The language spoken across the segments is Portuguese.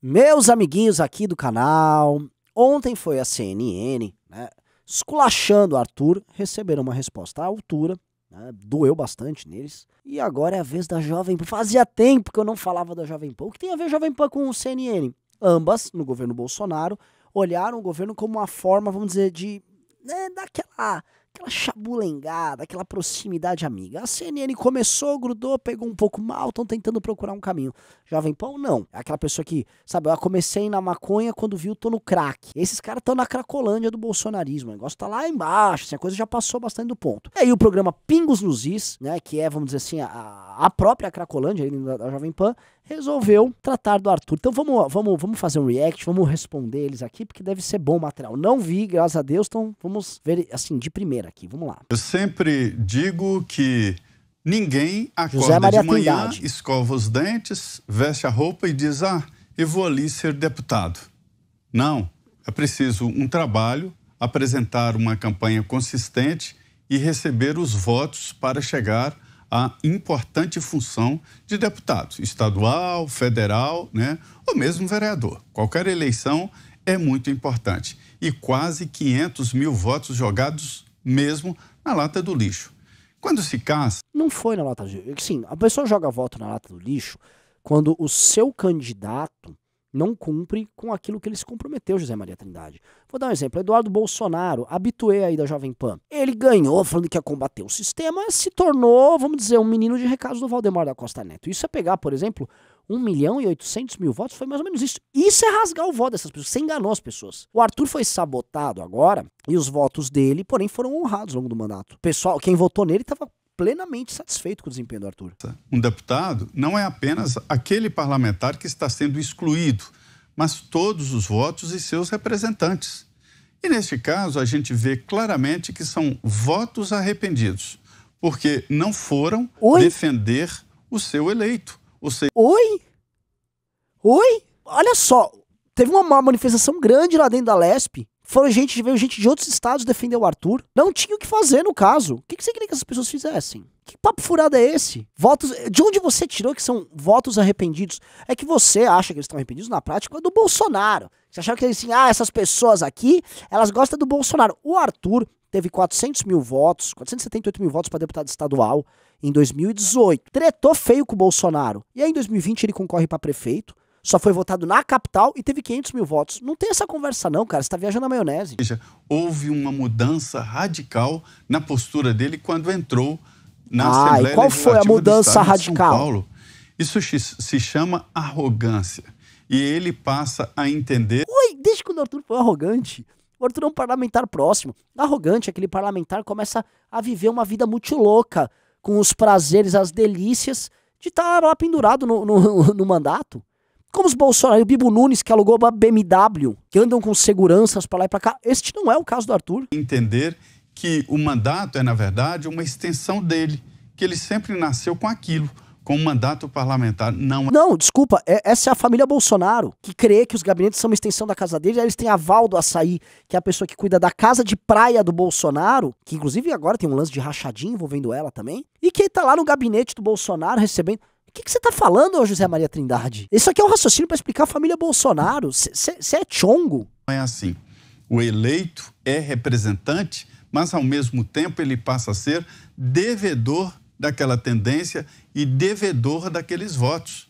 Meus amiguinhos aqui do canal, ontem foi a CNN, né, esculachando o Arthur, receberam uma resposta à altura, né, doeu bastante neles, e agora é a vez da Jovem Pan. Fazia tempo que eu não falava da Jovem Pan. O que tem a ver a Jovem Pan com o CNN? Ambas, no governo Bolsonaro, olharam o governo como uma forma, vamos dizer, de daquela chabulengada, aquela proximidade amiga. A CNN começou, grudou, pegou um pouco mal, estão tentando procurar um caminho. Jovem Pan, não. É aquela pessoa que, sabe, eu comecei na maconha, quando viu, tô no crack. Esses caras estão na cracolândia do bolsonarismo. O negócio tá lá embaixo, assim, a coisa já passou bastante do ponto. E aí o programa Pingos nos Is, né, que é, vamos dizer assim, a própria cracolândia da Jovem Pan, resolveu tratar do Arthur. Então vamos fazer um react, vamos responder eles aqui, porque deve ser bom material. Não vi, graças a Deus, então vamos ver assim, de primeira aqui, vamos lá. Eu sempre digo que ninguém acorda de manhã, escova os dentes, veste a roupa e diz, eu vou ali ser deputado. Não, é preciso um trabalho, apresentar uma campanha consistente e receber os votos para chegar a importante função de deputado estadual, federal, né, ou mesmo vereador. Qualquer eleição é muito importante. E quase 500 mil votos jogados mesmo na lata do lixo. Quando se casa... Não foi na lata do lixo. Sim, a pessoa joga voto na lata do lixo quando o seu candidato não cumpre com aquilo que ele se comprometeu, José Maria Trindade. Vou dar um exemplo. Eduardo Bolsonaro, habituê aí da Jovem Pan. Ele ganhou falando que ia combater o sistema, se tornou, vamos dizer, um menino de recados do Valdemar da Costa Neto. Isso é pegar, por exemplo, 1.800.000 votos, foi mais ou menos isso. Isso é rasgar o voto dessas pessoas, você enganou as pessoas. O Arthur foi sabotado agora, e os votos dele, porém, foram honrados ao longo do mandato. O pessoal, quem votou nele, estava plenamente satisfeito com o desempenho do Arthur. Um deputado não é apenas aquele parlamentar que está sendo excluído, mas todos os votos e seus representantes. E neste caso, a gente vê claramente que são votos arrependidos, porque não foram defender o seu eleito. Oi? Olha só, teve uma manifestação grande lá dentro da Lesp. Veio gente de outros estados defender o Arthur. Não tinha o que fazer no caso. O que você queria que essas pessoas fizessem? Que papo furado é esse? Votos. De onde você tirou que são votos arrependidos? É que você acha que eles estão arrependidos na prática do Bolsonaro. Você achava que assim, essas pessoas aqui, elas gostam do Bolsonaro. O Arthur teve 400 mil votos, 478 mil votos para deputado estadual em 2018. Tretou feio com o Bolsonaro. E aí em 2020 ele concorre para prefeito. Só foi votado na capital e teve 500 mil votos. Não tem essa conversa não, cara. Você tá viajando na maionese. Ou seja, houve uma mudança radical na postura dele quando entrou na Assembleia e qual foi a mudança radical? São Paulo. Isso se chama arrogância. E ele passa a entender... Desde quando o Arthur foi arrogante? O Arthur é um parlamentar próximo. Arrogante, aquele parlamentar começa a viver uma vida muito louca, com os prazeres, as delícias de estar lá pendurado no mandato. Como os Bolsonaro, o Bibo Nunes, que alugou uma BMW, que andam com seguranças pra lá e pra cá. Este não é o caso do Arthur. Entender que o mandato é, na verdade, uma extensão dele, que ele sempre nasceu com aquilo, com o mandato parlamentar. Não, desculpa, essa é a família Bolsonaro, que crê que os gabinetes são uma extensão da casa dele, aí eles têm a Valdo Açaí, que é a pessoa que cuida da casa de praia do Bolsonaro, que inclusive agora tem um lance de rachadinha envolvendo ela também, e que tá lá no gabinete do Bolsonaro recebendo... O que você tá falando, José Maria Trindade? Isso aqui é um raciocínio para explicar a família Bolsonaro. Você é chongo. Não é assim. O eleito é representante, mas ao mesmo tempo ele passa a ser devedor daquela tendência e devedor daqueles votos.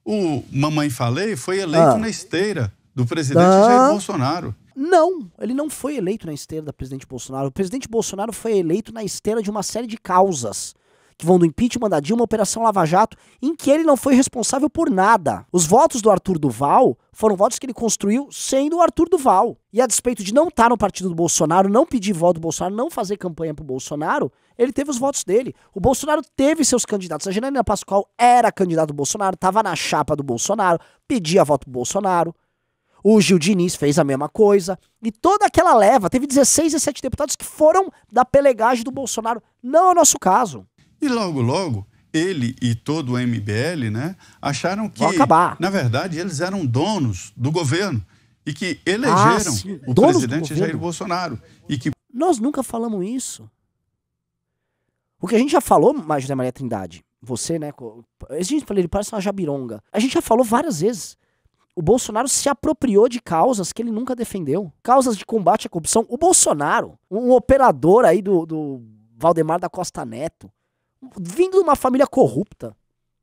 O Mamãe Falei foi eleito na esteira do presidente Jair Bolsonaro. Não, ele não foi eleito na esteira do presidente Bolsonaro. O presidente Bolsonaro foi eleito na esteira de uma série de causas que vão do impeachment da Dilma, Operação Lava Jato, em que ele não foi responsável por nada. Os votos do Arthur Duval foram votos que ele construiu sendo o Arthur Duval. E a despeito de não estar no partido do Bolsonaro, não pedir voto do Bolsonaro, não fazer campanha pro Bolsonaro, ele teve os votos dele. O Bolsonaro teve seus candidatos. A Janaína Pascoal era candidato do Bolsonaro, estava na chapa do Bolsonaro, pedia voto pro Bolsonaro. O Gil Diniz fez a mesma coisa. E toda aquela leva, teve 16, 17 deputados que foram da pelegagem do Bolsonaro. Não é o nosso caso. E logo, ele e todo o MBL, né, acharam que, na verdade, eles eram donos do governo e que elegeram o presidente Jair Bolsonaro. E que... Nós nunca falamos isso. O que a gente já falou, José Maria Trindade, você, né, a gente falou, ele parece uma jabironga. A gente já falou várias vezes. O Bolsonaro se apropriou de causas que ele nunca defendeu. Causas de combate à corrupção. O Bolsonaro, um operador aí do Valdemar da Costa Neto, vindo de uma família corrupta,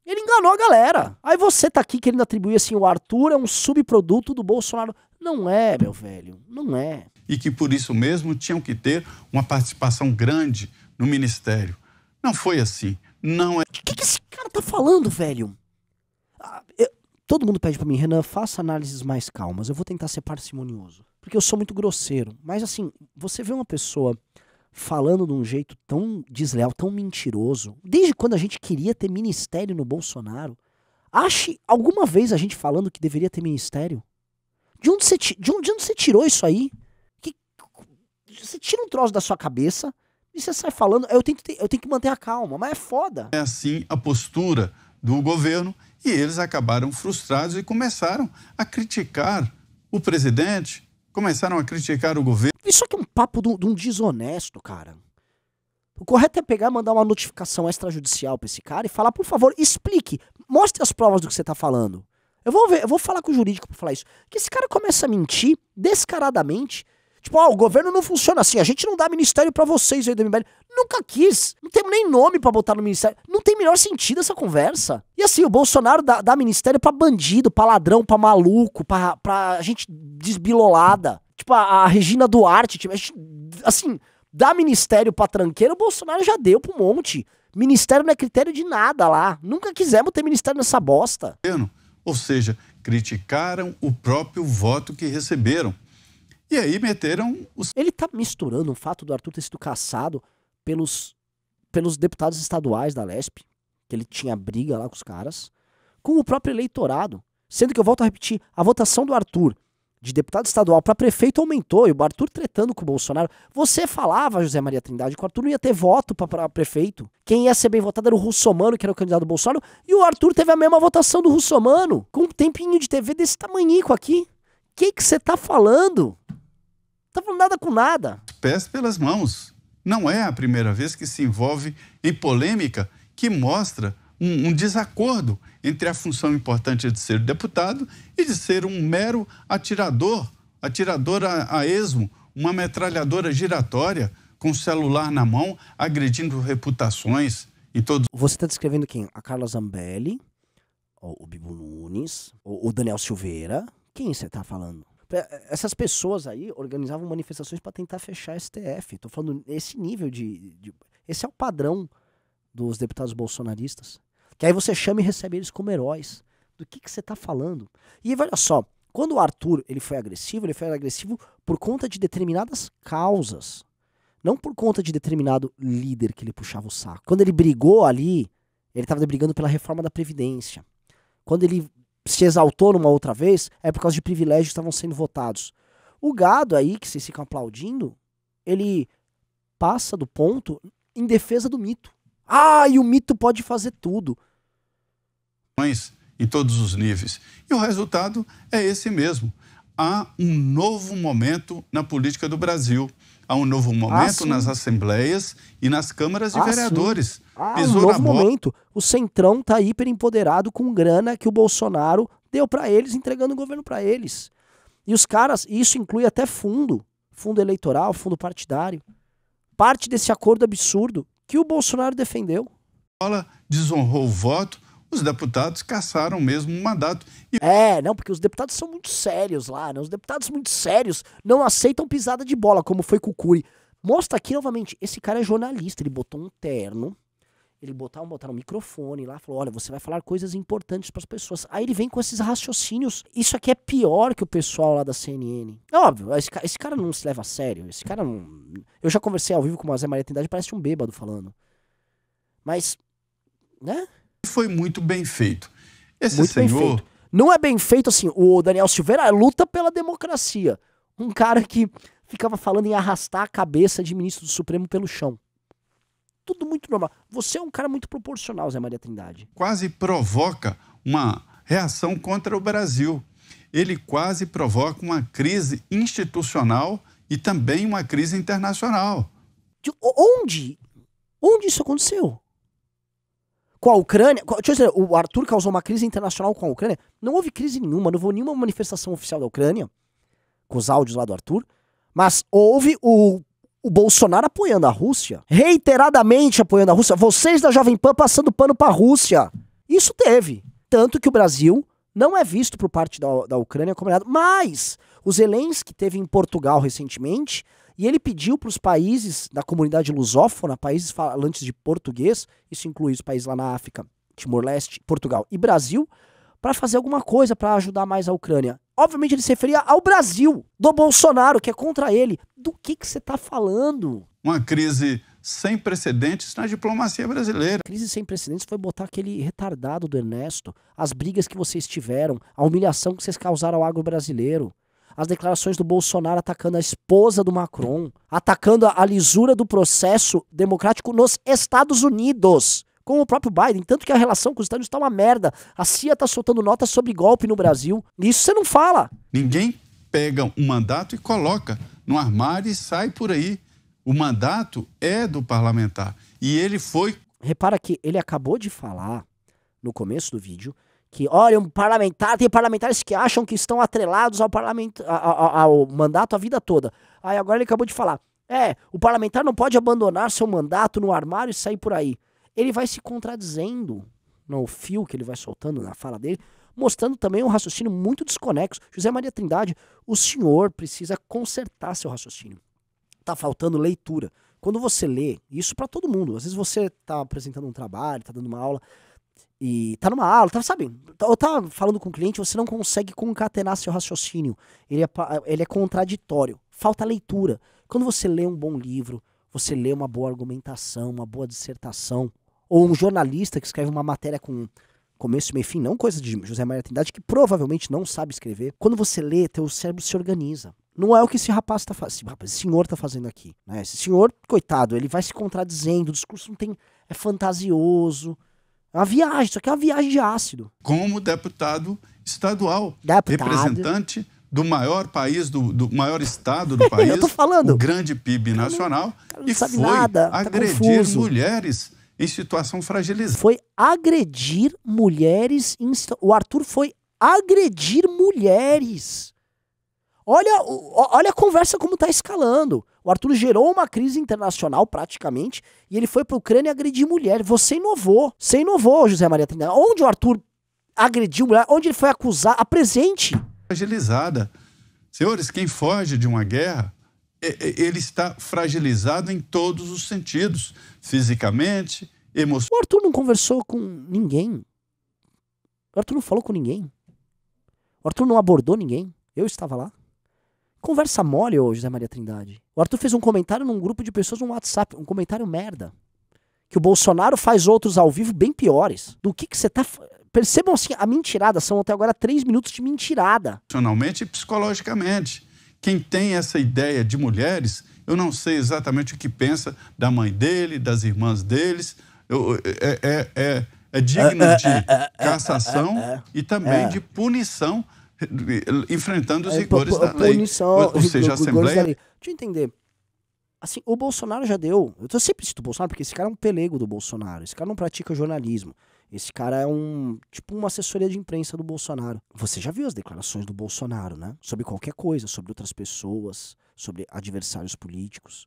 ele enganou a galera. Aí você tá aqui querendo atribuir assim, o Arthur é um subproduto do Bolsonaro. Não é, meu velho, não é. E que por isso mesmo tinham que ter uma participação grande no ministério. Não foi assim. Não é. O que esse cara tá falando, velho? Todo mundo pede pra mim, Renan, faça análises mais calmas. Eu vou tentar ser parcimonioso. Porque eu sou muito grosseiro. Mas assim, você vê uma pessoa falando de um jeito tão desleal, tão mentiroso. Desde quando a gente queria ter ministério no Bolsonaro. Ache alguma vez a gente falando que deveria ter ministério? De onde você tirou isso aí? Você tira um troço da sua cabeça e você sai falando. Eu tenho que manter a calma, mas é foda. É assim a postura do governo. E eles acabaram frustrados e começaram a criticar o presidente, começaram a criticar o governo. Isso aqui é um papo de um desonesto, cara. O correto é pegar e mandar uma notificação extrajudicial pra esse cara e falar, por favor, explique, mostre as provas do que você tá falando. Eu vou falar com o jurídico pra falar isso. Que esse cara começa a mentir descaradamente. Tipo, o governo não funciona assim, a gente não dá ministério pra vocês aí do MBL. Nunca quis, não temos nem nome pra botar no ministério. Não tem melhor sentido essa conversa. E assim, o Bolsonaro dá ministério pra bandido, pra ladrão, pra maluco, pra gente desbilolada. Tipo, a Regina Duarte, tipo, assim, dá ministério pra tranqueiro, o Bolsonaro já deu pra um monte. Ministério não é critério de nada lá. Nunca quisemos ter ministério nessa bosta. Ou seja, criticaram o próprio voto que receberam. E aí meteram os... Ele tá misturando o fato do Arthur ter sido caçado pelos deputados estaduais da Lesp, que ele tinha briga lá com os caras, com o próprio eleitorado. Sendo que, eu volto a repetir, a votação do Arthur de deputado estadual para prefeito aumentou, e o Arthur tretando com o Bolsonaro. Você falava, José Maria Trindade, que o Arthur não ia ter voto para prefeito. Quem ia ser bem votado era o Russomano, que era o candidato do Bolsonaro, e o Arthur teve a mesma votação do Russomano, com um tempinho de TV desse tamanhico aqui. Que você tá falando? Tá falando nada com nada. Pés pelas mãos. Não é a primeira vez que se envolve em polêmica que mostra um desacordo entre a função importante de ser deputado e de ser um mero atirador a esmo, uma metralhadora giratória com o celular na mão, agredindo reputações em todos. Você está descrevendo quem? A Carla Zambelli, o Bibo Nunes, o Daniel Silveira. Quem você tá falando? Essas pessoas aí organizavam manifestações para tentar fechar a STF. Tô falando esse nível esse é o padrão dos deputados bolsonaristas. Que aí você chama e recebe eles como heróis. Do que você tá falando? E olha só, quando o Arthur ele foi agressivo por conta de determinadas causas. Não por conta de determinado líder que ele puxava o saco. Quando ele brigou ali, ele estava brigando pela reforma da Previdência. Quando ele se exaltou numa outra vez, é por causa de privilégios que estavam sendo votados. O gado aí, que vocês ficam aplaudindo, ele passa do ponto em defesa do mito. E o mito pode fazer tudo. Em todos os níveis. E o resultado é esse mesmo. Há um novo momento na política do Brasil. Há um novo momento nas assembleias e nas câmaras de vereadores. Um novo momento. O Centrão tá hiper empoderado com grana que o Bolsonaro deu para eles, entregando o governo para eles. E os caras, isso inclui até fundo eleitoral, fundo partidário. Parte desse acordo absurdo que o Bolsonaro defendeu. Ela desonrou o voto, os deputados caçaram mesmo um mandato. Não, porque os deputados são muito sérios lá, né? Os deputados muito sérios não aceitam pisada de bola, como foi com o Cury. Mostra aqui novamente, esse cara é jornalista, ele botou um terno, ele botaram um microfone lá, falou, olha, você vai falar coisas importantes para as pessoas. Aí ele vem com esses raciocínios. Isso aqui é pior que o pessoal lá da CNN. É óbvio, esse cara não se leva a sério, esse cara não... Eu já conversei ao vivo com o José Maria Trindade, parece um bêbado falando. Mas, né? Foi muito bem feito. Muito bem feito. Não é bem feito assim, o Daniel Silveira luta pela democracia. Um cara que ficava falando em arrastar a cabeça de ministro do Supremo pelo chão. Tudo muito normal. Você é um cara muito proporcional, Zé Maria Trindade. Quase provoca uma reação contra o Brasil. Ele quase provoca uma crise institucional e também uma crise internacional. Onde? Onde isso aconteceu? com a Ucrânia. Deixa eu dizer, o Arthur causou uma crise internacional com a Ucrânia. Não houve crise nenhuma, não houve nenhuma manifestação oficial da Ucrânia, com os áudios lá do Arthur, mas houve o Bolsonaro apoiando a Rússia, reiteradamente apoiando a Rússia, vocês da Jovem Pan passando pano pra Rússia. Isso teve. Tanto que o Brasil não é visto por parte da Ucrânia como nada. Mas o Zelensky teve em Portugal recentemente e ele pediu para os países da comunidade lusófona, países falantes de português, isso inclui os países lá na África, Timor-Leste, Portugal e Brasil, para fazer alguma coisa para ajudar mais a Ucrânia. Obviamente ele se referia ao Brasil, do Bolsonaro, que é contra ele. Do que você tá falando? Uma crise sem precedentes na diplomacia brasileira. Crise sem precedentes foi botar aquele retardado do Ernesto, as brigas que vocês tiveram, a humilhação que vocês causaram ao agro brasileiro, as declarações do Bolsonaro atacando a esposa do Macron, atacando a lisura do processo democrático nos Estados Unidos, com o próprio Biden, tanto que a relação com os Estados Unidos tá uma merda. A CIA tá soltando notas sobre golpe no Brasil. Isso você não fala. Ninguém pega um mandato e coloca no armário e sai por aí. O mandato é do parlamentar. E ele foi... Repara que ele acabou de falar, no começo do vídeo, que, olha, tem parlamentares que acham que estão atrelados ao mandato a vida toda. Aí agora ele acabou de falar, o parlamentar não pode abandonar seu mandato no armário e sair por aí. Ele vai se contradizendo no fio que ele vai soltando na fala dele, mostrando também um raciocínio muito desconexo. José Maria Trindade, o senhor precisa consertar seu raciocínio. Tá faltando leitura. Quando você lê, isso para todo mundo, às vezes você tá apresentando um trabalho, tá dando uma aula, e tá numa aula, ou tá falando com o cliente, você não consegue concatenar seu raciocínio. Ele é contraditório. Falta leitura. Quando você lê um bom livro, você lê uma boa argumentação, uma boa dissertação, ou um jornalista que escreve uma matéria com começo, meio e fim, não coisa de José Maria Trindade, que provavelmente não sabe escrever. Quando você lê, teu cérebro se organiza. Não é o que esse rapaz tá fazendo, esse senhor tá fazendo aqui. Né? Esse senhor, coitado, ele vai se contradizendo, o discurso não tem, é fantasioso. É uma viagem, isso aqui é uma viagem de ácido. Como deputado estadual, representante do maior país, do maior estado do país, eu tô falando. O grande PIB nacional, e foi agredir mulheres em situação fragilizada. Foi agredir mulheres, o Arthur foi agredir mulheres. Olha a conversa como tá escalando. O Arthur gerou uma crise internacional praticamente e ele foi pra Ucrânia agredir mulher. Você inovou, José Maria Trindade. Onde o Arthur agrediu mulher? Onde ele foi acusar? Apresente. Fragilizada. Senhores, quem foge de uma guerra, ele está fragilizado em todos os sentidos. Fisicamente, emocionalmente. O Arthur não conversou com ninguém. O Arthur não falou com ninguém. O Arthur não abordou ninguém. Eu estava lá. Conversa mole, ô José Maria Trindade. O Arthur fez um comentário num grupo de pessoas no WhatsApp, um comentário merda. Que o Bolsonaro faz outros ao vivo bem piores. Do que você tá... Percebam assim, a mentirada, são até agora 3 minutos de mentirada. Emocionalmente e psicologicamente. Quem tem essa ideia de mulheres, eu não sei exatamente o que pensa da mãe dele, das irmãs deles. É digno de cassação e também de punição, enfrentando os rigores da lei. Ou seja, a Assembleia... Deixa eu entender. Assim, o Bolsonaro já deu... Eu sempre cito o Bolsonaro porque esse cara é um pelego do Bolsonaro. Esse cara não pratica jornalismo. Esse cara é tipo uma assessoria de imprensa do Bolsonaro. Você já viu as declarações do Bolsonaro, né? Sobre qualquer coisa, sobre outras pessoas, sobre adversários políticos.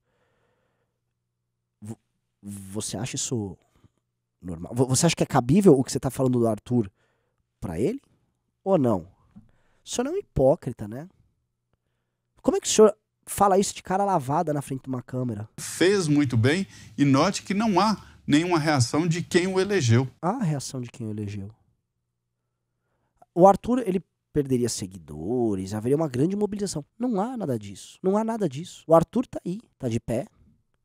Você acha isso normal? Você acha que é cabível o que você tá falando do Arthur pra ele? Ou não? O senhor é um hipócrita, né? Como é que o senhor fala isso de cara lavada na frente de uma câmera? Fez muito bem e note que não há nenhuma reação de quem o elegeu. Há reação de quem o elegeu. O Arthur, ele perderia seguidores, haveria uma grande mobilização. Não há nada disso. Não há nada disso. O Arthur tá aí, tá de pé.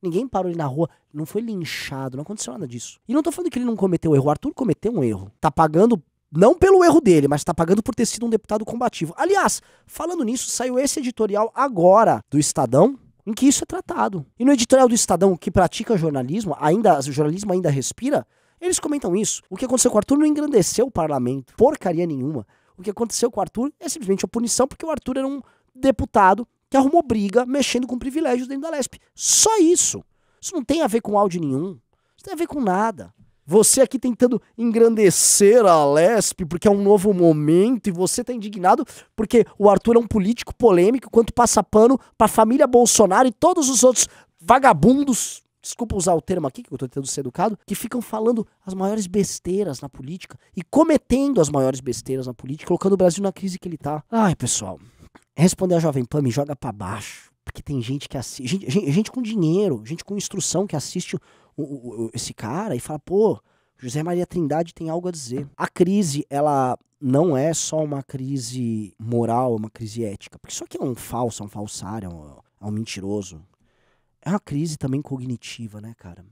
Ninguém parou ele na rua, não foi linchado, não aconteceu nada disso. E não tô falando que ele não cometeu erro. O Arthur cometeu um erro. Tá pagando... Não pelo erro dele, mas tá pagando por ter sido um deputado combativo. Aliás, falando nisso, saiu esse editorial agora do Estadão, em que isso é tratado. E no editorial do Estadão, que pratica jornalismo, o jornalismo ainda respira, eles comentam isso. O que aconteceu com o Arthur não engrandeceu o parlamento, porcaria nenhuma. O que aconteceu com o Arthur é simplesmente a punição, porque o Arthur era um deputado que arrumou briga mexendo com privilégios dentro da Lesp. Só isso. Isso não tem a ver com áudio nenhum. Isso não tem a ver com nada. Você aqui tentando engrandecer a Lespe porque é um novo momento e você tá indignado porque o Arthur é um político polêmico quanto passa pano pra família Bolsonaro e todos os outros vagabundos, desculpa usar o termo aqui que eu tô tentando ser educado, que ficam falando as maiores besteiras na política e cometendo as maiores besteiras na política, colocando o Brasil na crise que ele tá. Ai, pessoal, responder a Jovem Pan me joga pra baixo, porque tem gente que assiste, gente com dinheiro, gente com instrução que assiste esse cara e fala, pô, José Maria Trindade tem algo a dizer. A crise, ela não é só uma crise moral, uma crise ética, porque isso aqui é um falso, é um falsário, é um mentiroso. É uma crise também cognitiva, né, cara?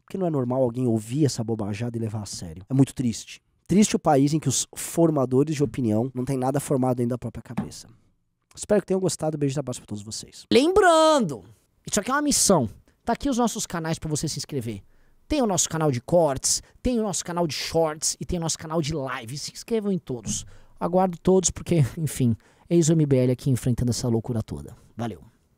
Porque não é normal alguém ouvir essa bobajada e levar a sério. É muito triste. Triste o país em que os formadores de opinião não tem nada formado ainda da própria cabeça. Espero que tenham gostado. Beijo e abraço pra todos vocês. Lembrando, isso aqui é uma missão. Tá aqui os nossos canais pra você se inscrever. Tem o nosso canal de cortes, tem o nosso canal de shorts e tem o nosso canal de live. Se inscrevam em todos. Aguardo todos porque, enfim, eis o MBL aqui enfrentando essa loucura toda. Valeu.